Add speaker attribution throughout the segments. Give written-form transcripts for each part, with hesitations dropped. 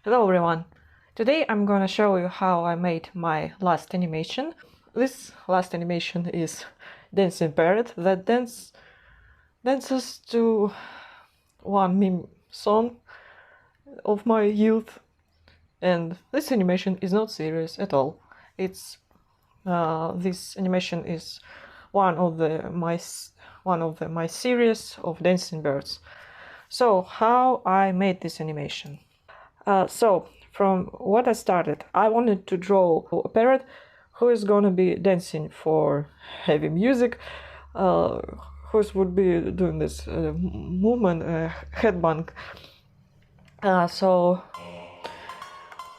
Speaker 1: Hello everyone! Today I'm gonna show you how I made my last animation. This last animation is dancing parrot that dances to one meme song of my youth, and this animation is not serious at all. It's this animation is one of my series of dancing birds. So how I made this animation? So from what I started, I wanted to draw a parrot who is gonna be dancing for heavy music, who would be doing this movement, headbang. So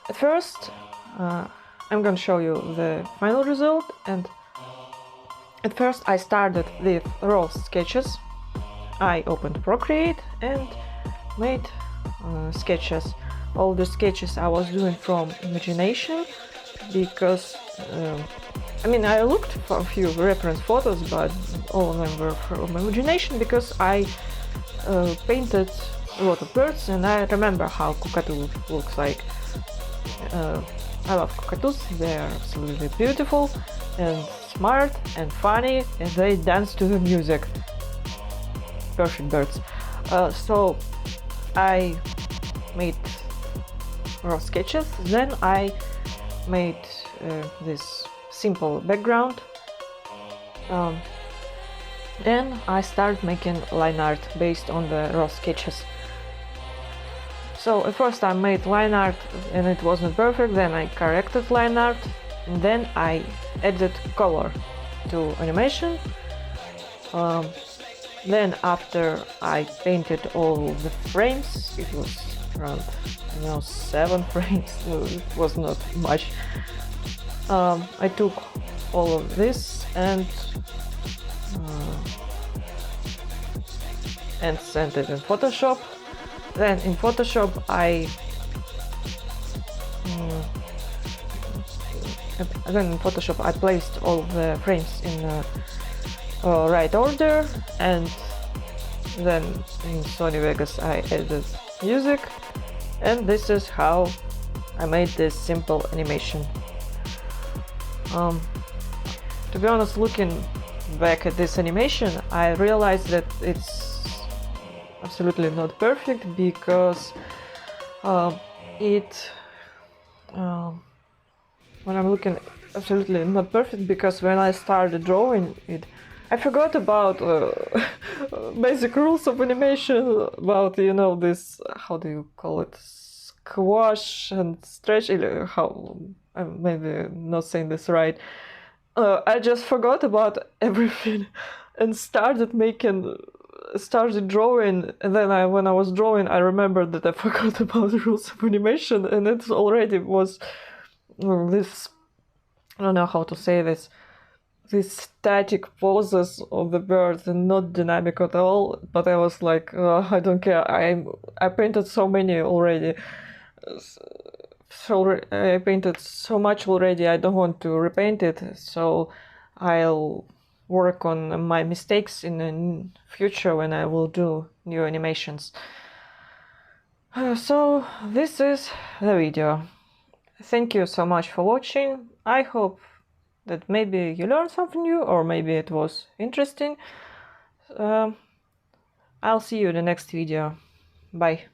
Speaker 1: at first, I'm gonna show you the final result, and at first I started with raw sketches. I opened Procreate and made sketches. All the sketches I was doing from imagination, because I looked for a few reference photos, but all of them were from imagination, because I painted a lot of birds and I remember how cockatoo looks like. I love cockatoos, they are absolutely beautiful and smart and funny, and they dance to the music. Perfect birds. So I made raw sketches, then I made this simple background. Then I started making line art based on the raw sketches. So at first I made line art and it wasn't perfect, then I corrected line art, and then I added color to animation. Then after I painted all the frames, it was around 7 frames, so it was not much. I took all of this and sent it in Photoshop. Then in Photoshop I placed all the frames in right order, and then in Sony Vegas I added music, and this is how I made this simple animation. To be honest, looking back at this animation, I realized that it's absolutely not perfect, because when I'm looking absolutely not perfect, because when I started drawing it, I forgot about basic rules of animation, about this, how do you call it, squash and stretch, how I'm maybe not saying this right. I just forgot about everything and started drawing, and then when I was drawing I remembered that I forgot about the rules of animation, and it already was this, I don't know how to say this, these static poses of the bird and not dynamic at all. But I was like, I don't care, I painted so many already, so I painted so much already, I don't want to repaint it, so I'll work on my mistakes in the future when I will do new animations. So this is the video. Thank you so much for watching. I hope that maybe you learned something new, or maybe it was interesting. I'll see you in the next video. Bye.